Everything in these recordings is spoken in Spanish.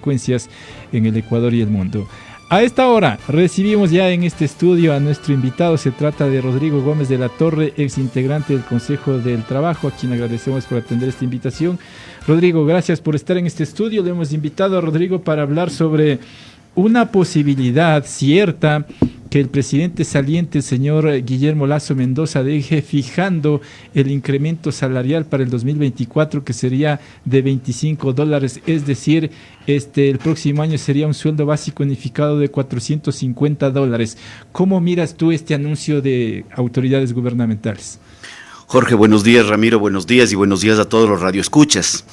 consecuencias en el Ecuador y el mundo. A esta hora recibimos ya en este estudio a nuestro invitado. Se trata de Rodrigo Gómez de la Torre, ex integrante del Consejo del Trabajo, a quien agradecemos por atender esta invitación. Rodrigo, gracias por estar en este estudio. Le hemos invitado a Rodrigo para hablar sobre una posibilidad cierta que el presidente saliente, el señor Guillermo Lasso Mendoza, deje fijando el incremento salarial para el 2024, que sería de $25, es decir, el próximo año sería un sueldo básico unificado de $450. ¿Cómo miras tú este anuncio de autoridades gubernamentales? Jorge, buenos días. Ramiro, buenos días, y buenos días a todos los radioescuchas.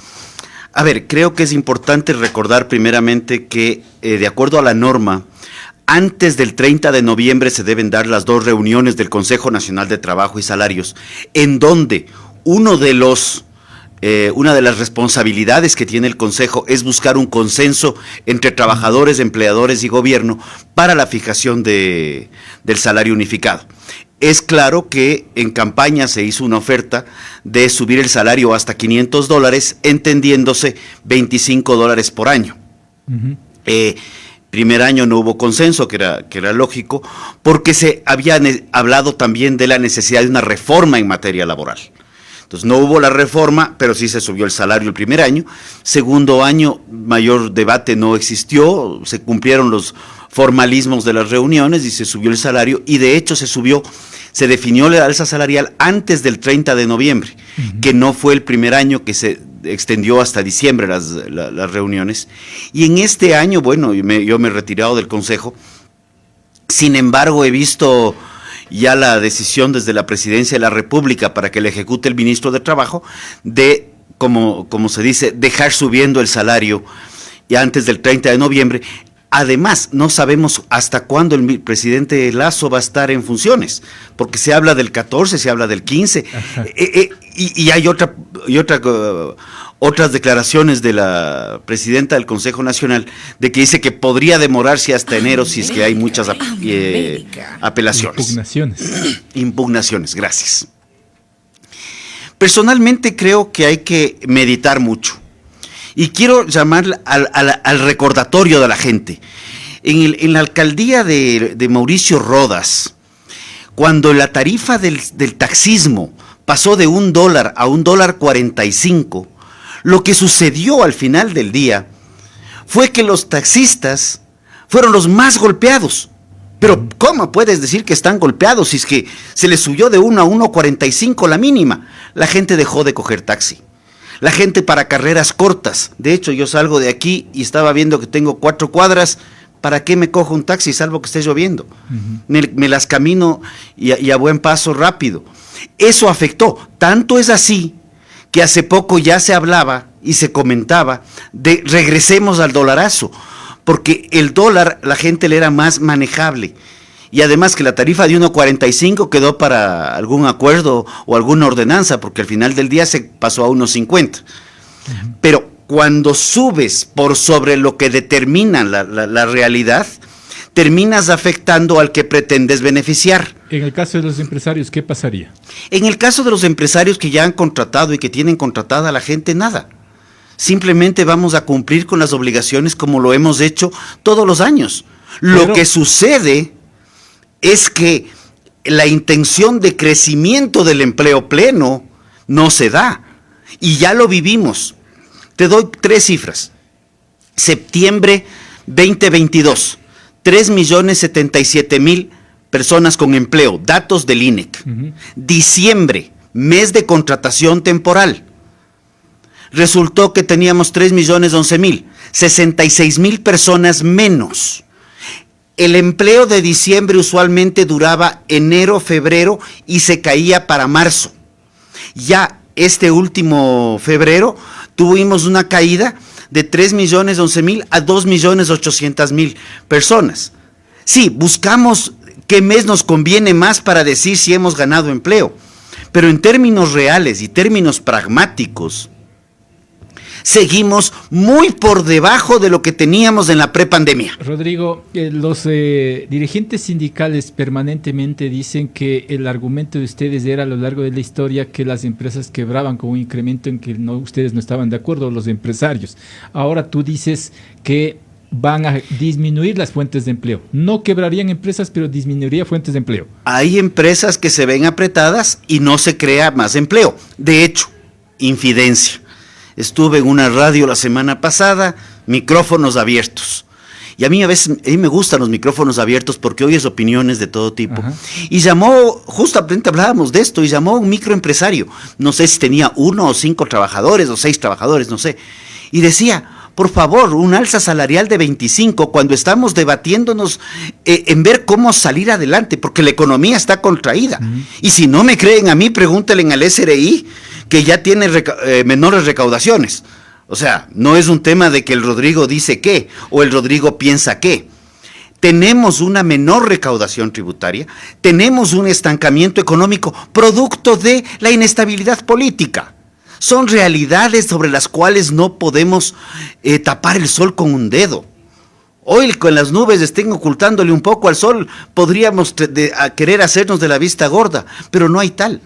A ver, creo que es importante recordar primeramente que, de acuerdo a la norma, antes del 30 de noviembre se deben dar las dos reuniones del Consejo Nacional de Trabajo y Salarios, en donde una de las responsabilidades que tiene el Consejo es buscar un consenso entre trabajadores, empleadores y gobierno para la fijación del salario unificado. Es claro que en campaña se hizo una oferta de subir el salario hasta $500, entendiéndose $25 por año. Uh-huh. Primer año no hubo consenso, que era lógico, porque se había hablado también de la necesidad de una reforma en materia laboral. Entonces no hubo la reforma, pero sí se subió el salario el primer año. Segundo año, mayor debate no existió, se cumplieron los formalismos de las reuniones y se subió el salario, y de hecho se definió la alza salarial antes del 30 de noviembre, uh-huh, que no fue el primer año, que se extendió hasta diciembre las reuniones. Y en este año, bueno, yo me he retirado del Consejo. Sin embargo, he visto ya la decisión desde la Presidencia de la República para que le ejecute el ministro de Trabajo de, como se dice, dejar subiendo el salario ya antes del 30 de noviembre. Además, no sabemos hasta cuándo el presidente Lasso va a estar en funciones, porque se habla del 14, se habla del 15, y hay otras declaraciones de la presidenta del Consejo Nacional de que dice que podría demorarse hasta enero si es que hay muchas apelaciones. Impugnaciones, gracias. Personalmente creo que hay que meditar mucho. Y quiero llamar al recordatorio de la gente. En la alcaldía de Mauricio Rodas, cuando la tarifa del taxismo pasó de $1 a $1.45, lo que sucedió al final del día fue que los taxistas fueron los más golpeados. Pero ¿cómo puedes decir que están golpeados si es que se les subió de 1 a 1.45 la mínima? La gente dejó de coger taxi. La gente para carreras cortas. De hecho, yo salgo de aquí y estaba viendo que tengo 4 cuadras. ¿Para qué me cojo un taxi salvo que esté lloviendo? Uh-huh. Me las camino y a buen paso rápido. Eso afectó. Tanto es así que hace poco ya se hablaba y se comentaba de regresemos al dolarazo, porque el dólar la gente le era más manejable. Y además que la tarifa de 1.45 quedó para algún acuerdo o alguna ordenanza, porque al final del día se pasó a 1.50. Uh-huh. Pero cuando subes por sobre lo que determina la realidad, terminas afectando al que pretendes beneficiar. En el caso de los empresarios, ¿qué pasaría? En el caso de los empresarios que ya han contratado y que tienen contratada a la gente, nada. Simplemente vamos a cumplir con las obligaciones como lo hemos hecho todos los años. Lo que sucede es que la intención de crecimiento del empleo pleno no se da, y ya lo vivimos. Te doy 3 cifras. Septiembre 2022, 3.077.000 personas con empleo, datos del INEC. Uh-huh. Diciembre, mes de contratación temporal. Resultó que teníamos 3.011.000, 66.000 personas menos. El empleo de diciembre usualmente duraba enero, febrero y se caía para marzo. Ya este último febrero tuvimos una caída de 3.011.000 a 2.800.000 personas. Sí, buscamos qué mes nos conviene más para decir si hemos ganado empleo, pero en términos reales y términos pragmáticos, seguimos muy por debajo de lo que teníamos en la prepandemia. Rodrigo, los dirigentes sindicales permanentemente dicen que el argumento de ustedes era a lo largo de la historia que las empresas quebraban con un incremento en que ustedes no estaban de acuerdo, los empresarios. Ahora tú dices que van a disminuir las fuentes de empleo. No quebrarían empresas, pero disminuiría fuentes de empleo. Hay empresas que se ven apretadas y no se crea más empleo. De hecho, infidencia. Estuve en una radio la semana pasada, micrófonos abiertos. Y a mí me gustan los micrófonos abiertos porque oyes opiniones de todo tipo. Ajá. Y llamó, justamente hablábamos de esto, y llamó un microempresario. No sé si tenía 1 o 5 trabajadores o 6 trabajadores, no sé. Y decía, por favor, un alza salarial de 25 cuando estamos debatiéndonos en ver cómo salir adelante, porque la economía está contraída. Y si no me creen a mí, pregúntenle al SRI, que ya tiene menores recaudaciones. O sea, no es un tema de que el Rodrigo dice qué o el Rodrigo piensa qué. Tenemos una menor recaudación tributaria, tenemos un estancamiento económico producto de la inestabilidad política. Son realidades sobre las cuales no podemos tapar el sol con un dedo. Hoy con las nubes estén ocultándole un poco al sol, podríamos querer hacernos de la vista gorda, pero no hay tal.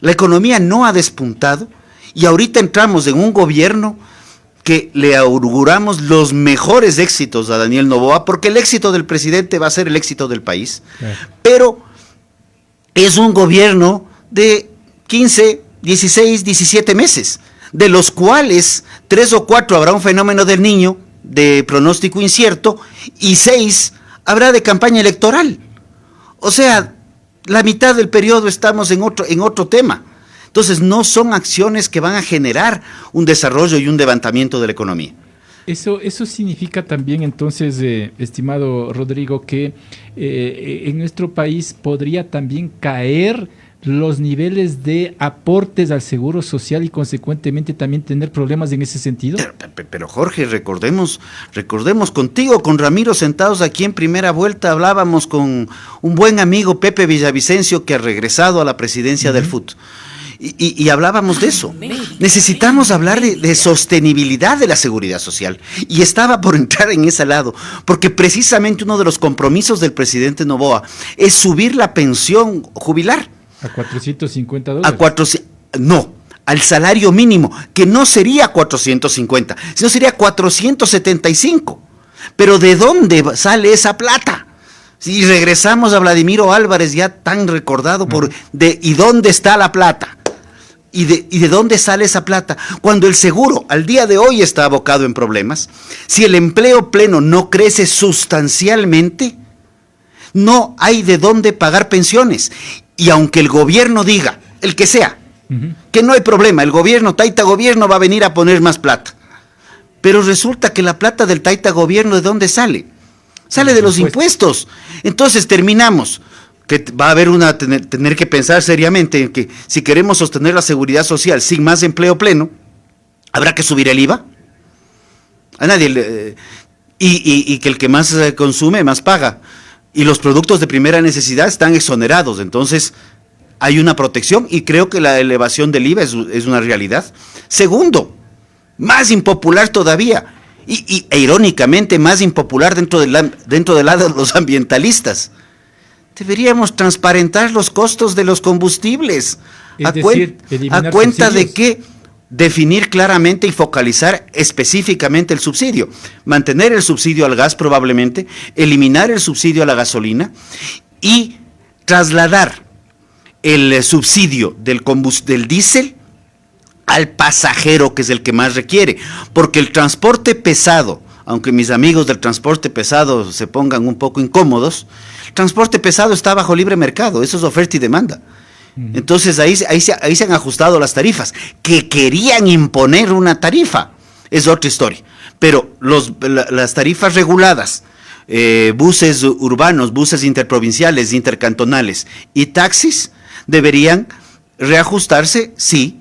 La economía no ha despuntado y ahorita entramos en un gobierno que le auguramos los mejores éxitos a Daniel Noboa, porque el éxito del presidente va a ser el éxito del país, pero es un gobierno de 15, 16, 17 meses, de los cuales 3 o 4 habrá un fenómeno del Niño, de pronóstico incierto, y 6 habrá de campaña electoral. O sea, la mitad del periodo estamos en otro tema. Entonces, no son acciones que van a generar un desarrollo y un levantamiento de la economía. Eso significa también, entonces, estimado Rodrigo, que en nuestro país podría también caer los niveles de aportes al seguro social y consecuentemente también tener problemas en ese sentido. Pero Jorge, recordemos contigo, con Ramiro, sentados aquí en primera vuelta, hablábamos con un buen amigo, Pepe Villavicencio, que ha regresado a la presidencia del FUT. Y hablábamos de eso. Necesitamos hablar de sostenibilidad de la seguridad social. Y estaba por entrar en ese lado, porque precisamente uno de los compromisos del presidente Noboa es subir la pensión jubilar. ¿A $450? No, al salario mínimo, que no sería 450, sino sería 475. Pero ¿de dónde sale esa plata? Si regresamos a Vladimiro Álvarez, ya tan recordado ¿y dónde está la plata? ¿Y de dónde sale esa plata? Cuando el seguro al día de hoy está abocado en problemas, si el empleo pleno no crece sustancialmente, no hay de dónde pagar pensiones. Y aunque el gobierno diga, el que sea, que no hay problema, el gobierno, Taita Gobierno va a venir a poner más plata. Pero resulta que la plata del Taita Gobierno, ¿de dónde sale? Sale de los impuestos. Entonces terminamos, que va a haber tener que pensar seriamente en que si queremos sostener la seguridad social sin más empleo pleno, habrá que subir el IVA. A nadie y que el que más consume, más paga. Y los productos de primera necesidad están exonerados, entonces hay una protección y creo que la elevación del IVA es una realidad. Segundo, más impopular todavía, e irónicamente más impopular dentro del lado de los ambientalistas. Deberíamos transparentar los costos de los combustibles, a cuenta de que definir claramente y focalizar específicamente el subsidio, mantener el subsidio al gas probablemente, eliminar el subsidio a la gasolina y trasladar el subsidio del diésel al pasajero, que es el que más requiere, porque el transporte pesado, aunque mis amigos del transporte pesado se pongan un poco incómodos, el transporte pesado está bajo libre mercado, eso es oferta y demanda. Entonces ahí se han ajustado las tarifas, que querían imponer una tarifa, es otra historia, pero las tarifas reguladas, buses urbanos, buses interprovinciales, intercantonales y taxis deberían reajustarse, sí,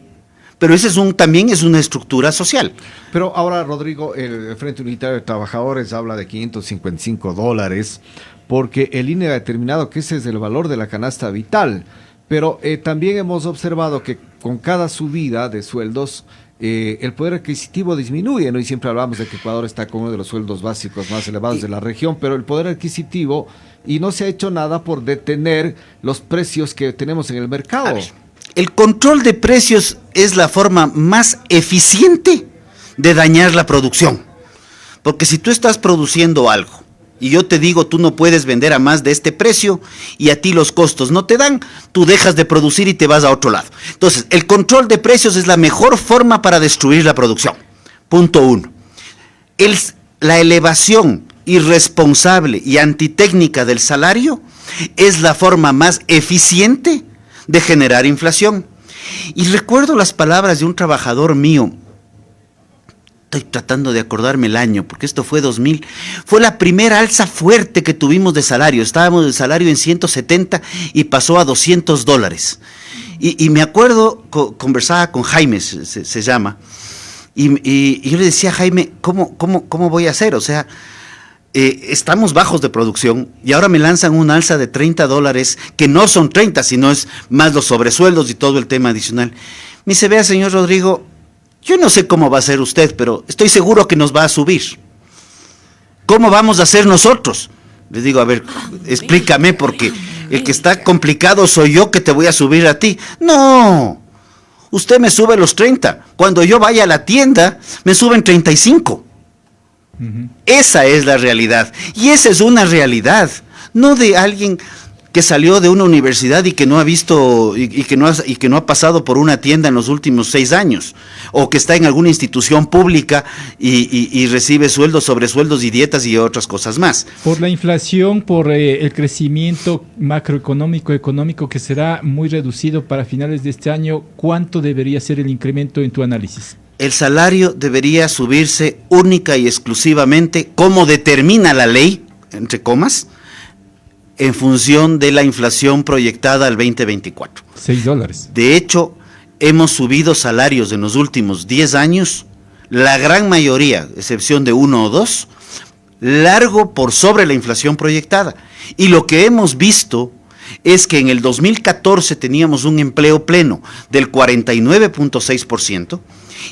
pero ese también es una estructura social. Pero ahora, Rodrigo, el Frente Unitario de Trabajadores habla de $555, porque el INE ha determinado que ese es el valor de la canasta vital. Pero también hemos observado que con cada subida de sueldos, el poder adquisitivo disminuye, ¿no? Y siempre hablamos de que Ecuador está con uno de los sueldos básicos más elevados de la región, pero el poder adquisitivo, y no se ha hecho nada por detener los precios que tenemos en el mercado. A ver, el control de precios es la forma más eficiente de dañar la producción. Porque si tú estás produciendo algo y yo te digo tú no puedes vender a más de este precio y a ti los costos no te dan, tú dejas de producir y te vas a otro lado. Entonces, el control de precios es la mejor forma para destruir la producción. Punto 1. La elevación irresponsable y antitécnica del salario es la forma más eficiente de generar inflación. Y recuerdo las palabras de un trabajador mío. Estoy tratando de acordarme el año, porque esto fue 2000. Fue la primera alza fuerte que tuvimos de salario. Estábamos de salario en 170 y pasó a $200. Y me acuerdo, conversaba con Jaime, se llama, y yo le decía a Jaime, ¿cómo voy a hacer? O sea, estamos bajos de producción y ahora me lanzan una alza de $30, que no son 30, sino es más los sobresueldos y todo el tema adicional. Me dice, vea, señor Rodrigo, yo no sé cómo va a ser usted, pero estoy seguro que nos va a subir. ¿Cómo vamos a hacer nosotros? Les digo, a ver, explícame, porque el que está complicado soy yo, que te voy a subir a ti. No, usted me sube los 30. Cuando yo vaya a la tienda, me suben 35. Esa es la realidad. Y esa es una realidad, no de alguien que salió de una universidad y que no ha visto y que no ha pasado por una tienda en los últimos 6 años, o que está en alguna institución pública y recibe sueldos, sobresueldos y dietas y otras cosas más. Por la inflación, por el crecimiento macroeconómico, económico, que será muy reducido para finales de este año, ¿cuánto debería ser el incremento en tu análisis? El salario debería subirse única y exclusivamente, como determina la ley, entre comas, en función de la inflación proyectada al 2024. $6. De hecho, hemos subido salarios en los últimos 10 años, la gran mayoría, excepción de 1 o 2, largo por sobre la inflación proyectada. Y lo que hemos visto es que en el 2014 teníamos un empleo pleno del 49.6%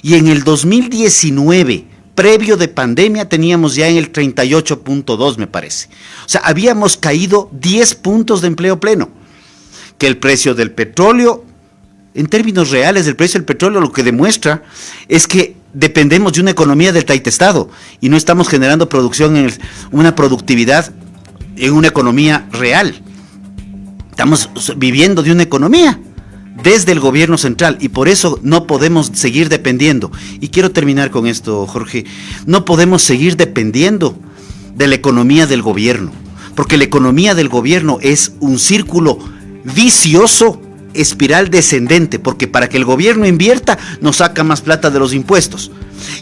y en el 2019, previo de pandemia, teníamos ya en el 38.2, me parece. O sea, habíamos caído 10 puntos de empleo pleno. Que el precio del petróleo, en términos reales, el precio del petróleo lo que demuestra es que dependemos de una economía del taitestado y no estamos generando producción, una productividad en una economía real. Estamos viviendo de una economía desde el gobierno central y por eso no podemos seguir dependiendo. Y quiero terminar con esto, Jorge. No podemos seguir dependiendo de la economía del gobierno, porque la economía del gobierno es un círculo vicioso, espiral descendente, porque para que el gobierno invierta nos saca más plata de los impuestos.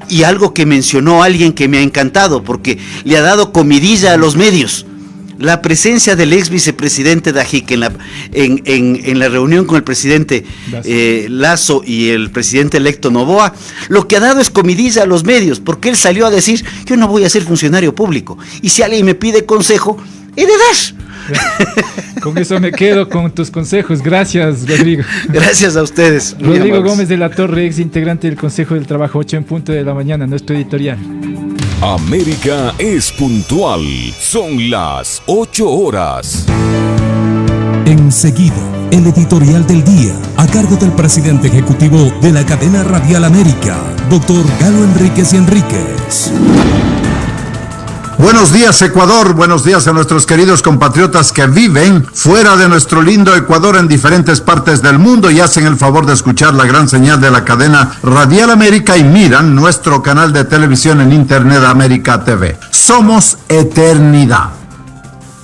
Y algo que mencionó alguien que me ha encantado, porque le ha dado comidilla a los medios. La presencia del ex vicepresidente Dajic en la reunión con el presidente Lasso y el presidente electo Noboa, lo que ha dado es comidilla a los medios, porque él salió a decir, yo no voy a ser funcionario público, y si alguien me pide consejo, he de dar. Con eso me quedo con tus consejos. Gracias, Rodrigo. Gracias a ustedes. Rodrigo Gómez de la Torre, ex integrante del Consejo del Trabajo, 8:00 a.m, nuestro editorial. América es puntual. Son las 8:00. Enseguida, el editorial del día, a cargo del presidente ejecutivo de la cadena Radial América, doctor Galo Enríquez y Enríquez. Buenos días, Ecuador, buenos días a nuestros queridos compatriotas que viven fuera de nuestro lindo Ecuador en diferentes partes del mundo y hacen el favor de escuchar la gran señal de la cadena Radial América y miran nuestro canal de televisión en Internet América TV. Somos eternidad.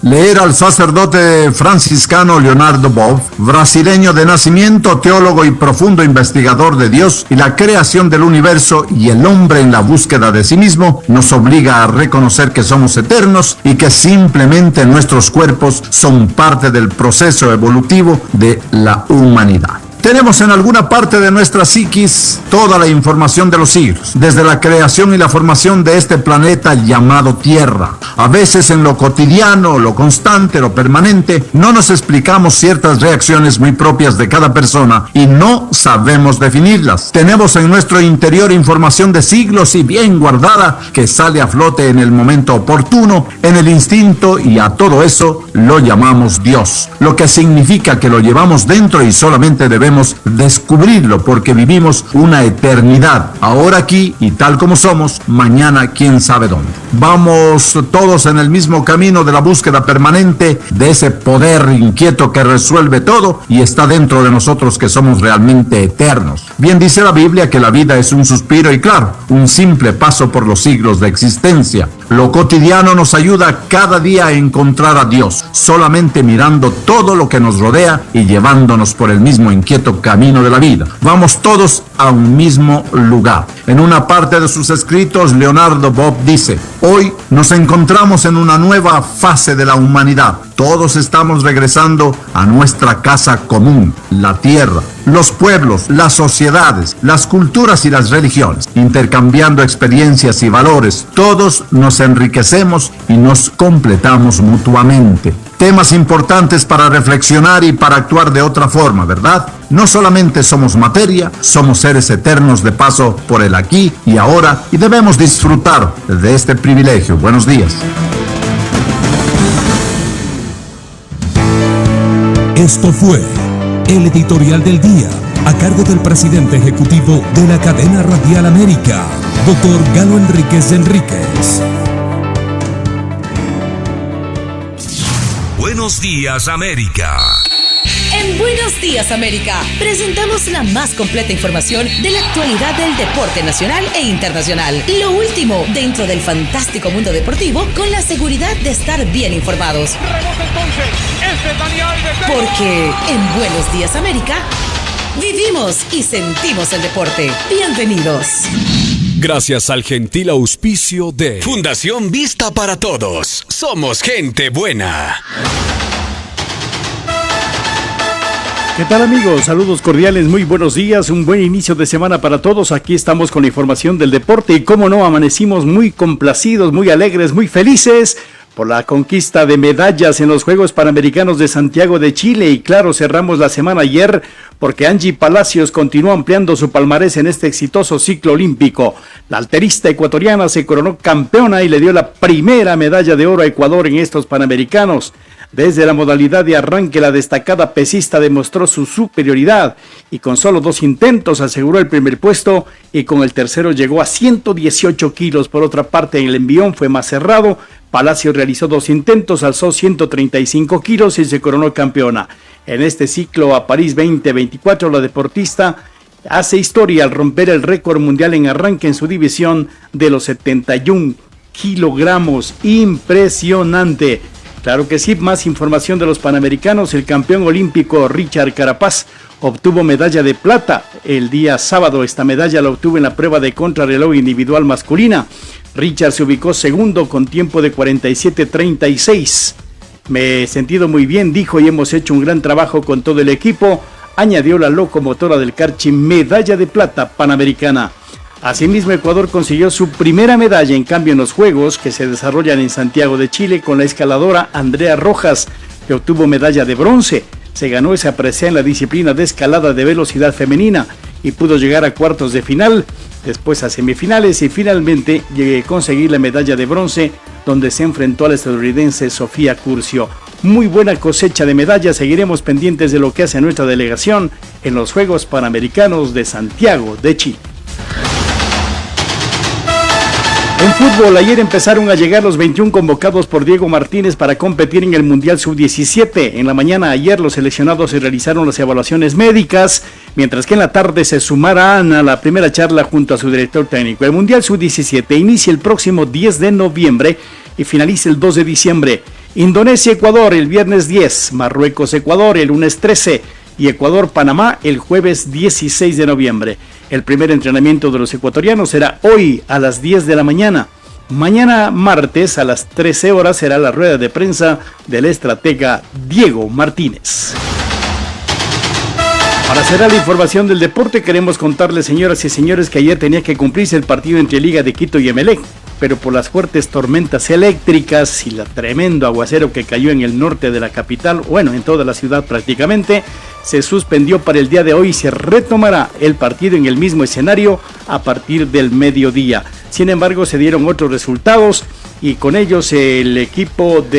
Leer al sacerdote franciscano Leonardo Boff, brasileño de nacimiento, teólogo y profundo investigador de Dios y la creación del universo y el hombre en la búsqueda de sí mismo, nos obliga a reconocer que somos eternos y que simplemente nuestros cuerpos son parte del proceso evolutivo de la humanidad. Tenemos en alguna parte de nuestra psiquis toda la información de los siglos, desde la creación y la formación de este planeta llamado Tierra. A veces en lo cotidiano, lo constante, lo permanente, no nos explicamos ciertas reacciones muy propias de cada persona y no sabemos definirlas. Tenemos en nuestro interior información de siglos y bien guardada que sale a flote en el momento oportuno, en el instinto, y a todo eso lo llamamos Dios, lo que significa que lo llevamos dentro y solamente debemos descubrirlo porque vivimos una eternidad, ahora aquí y tal como somos, mañana quién sabe dónde. Vamos todos en el mismo camino de la búsqueda permanente de ese poder inquieto que resuelve todo y está dentro de nosotros, que somos realmente eternos. Bien dice la Biblia que la vida es un suspiro y claro, un simple paso por los siglos de existencia. Lo cotidiano nos ayuda cada día a encontrar a Dios, solamente mirando todo lo que nos rodea y llevándonos por el mismo inquieto camino de la vida. Vamos todos a un mismo lugar. En una parte de sus escritos, Leonardo Bob dice: hoy nos encontramos en una nueva fase de la humanidad. Todos estamos regresando a nuestra casa común, la tierra, los pueblos, las sociedades, las culturas y las religiones, intercambiando experiencias y valores. Todos nos enriquecemos y nos completamos mutuamente. Temas importantes para reflexionar y para actuar de otra forma, ¿verdad? No solamente somos materia, somos seres eternos de paso por el aquí y ahora y debemos disfrutar de este privilegio. Buenos días. Esto fue el editorial del día, a cargo del presidente ejecutivo de la cadena Radial América, Dr. Galo Enríquez Enríquez. Buenos días, América. En Buenos Días América presentamos la más completa información de la actualidad del deporte nacional e internacional. Lo último dentro del fantástico mundo deportivo, con la seguridad de estar bien informados. Porque en Buenos Días América vivimos y sentimos el deporte. Bienvenidos. Gracias al gentil auspicio de Fundación Vista para Todos. Somos gente buena. ¿Qué tal, amigos? Saludos cordiales, muy buenos días, un buen inicio de semana para todos. Aquí estamos con la información del deporte y cómo no, amanecimos muy complacidos, muy alegres, muy felices por la conquista de medallas en los Juegos Panamericanos de Santiago de Chile. Y claro, cerramos la semana ayer porque Angie Palacios continuó ampliando su palmarés en este exitoso ciclo olímpico. La halterista ecuatoriana se coronó campeona y le dio la primera medalla de oro a Ecuador en estos Panamericanos. Desde la modalidad de arranque, la destacada pesista demostró su superioridad y con solo 2 intentos aseguró el primer puesto y con el tercero llegó a 118 kilos. Por otra parte, en el envión fue más cerrado. Palacio realizó 2 intentos, alzó 135 kilos y se coronó campeona. En este ciclo a París 2024, la deportista hace historia al romper el récord mundial en arranque en su división de los 71 kilogramos. Impresionante. Claro que sí, más información de los Panamericanos. El campeón olímpico Richard Carapaz obtuvo medalla de plata el día sábado. Esta medalla la obtuvo en la prueba de contrarreloj individual masculina. Richard se ubicó segundo con tiempo de 47:36. Me he sentido muy bien, dijo, y hemos hecho un gran trabajo con todo el equipo. Añadió la locomotora del Carchi, medalla de plata panamericana. Asimismo, Ecuador consiguió su primera medalla en cambio en los Juegos que se desarrollan en Santiago de Chile con la escaladora Andrea Rojas, que obtuvo medalla de bronce. Se ganó esa presea en la disciplina de escalada de velocidad femenina y pudo llegar a cuartos de final, después a semifinales y finalmente conseguir la medalla de bronce, donde se enfrentó a la estadounidense Sofía Curcio. Muy buena cosecha de medallas, seguiremos pendientes de lo que hace nuestra delegación en los Juegos Panamericanos de Santiago de Chile. En fútbol, ayer empezaron a llegar los 21 convocados por Diego Martínez para competir en el Mundial Sub-17. En la mañana ayer los seleccionados se realizaron las evaluaciones médicas, mientras que en la tarde se sumarán a la primera charla junto a su director técnico. El Mundial Sub-17 inicia el próximo 10 de noviembre y finaliza el 2 de diciembre. Indonesia-Ecuador el viernes 10, Marruecos-Ecuador el lunes 13 y Ecuador-Panamá el jueves 16 de noviembre. El primer entrenamiento de los ecuatorianos será hoy a las 10 de la mañana. Mañana martes a las 13 horas será la rueda de prensa del estratega Diego Martínez. Para cerrar la información del deporte, queremos contarles, señoras y señores, que ayer tenía que cumplirse el partido entre Liga de Quito y Emelec, pero por las fuertes tormentas eléctricas y el tremendo aguacero que cayó en el norte de la capital, bueno, en toda la ciudad prácticamente, se suspendió para el día de hoy y se retomará el partido en el mismo escenario a partir del mediodía. Sin embargo, se dieron otros resultados y con ellos el equipo de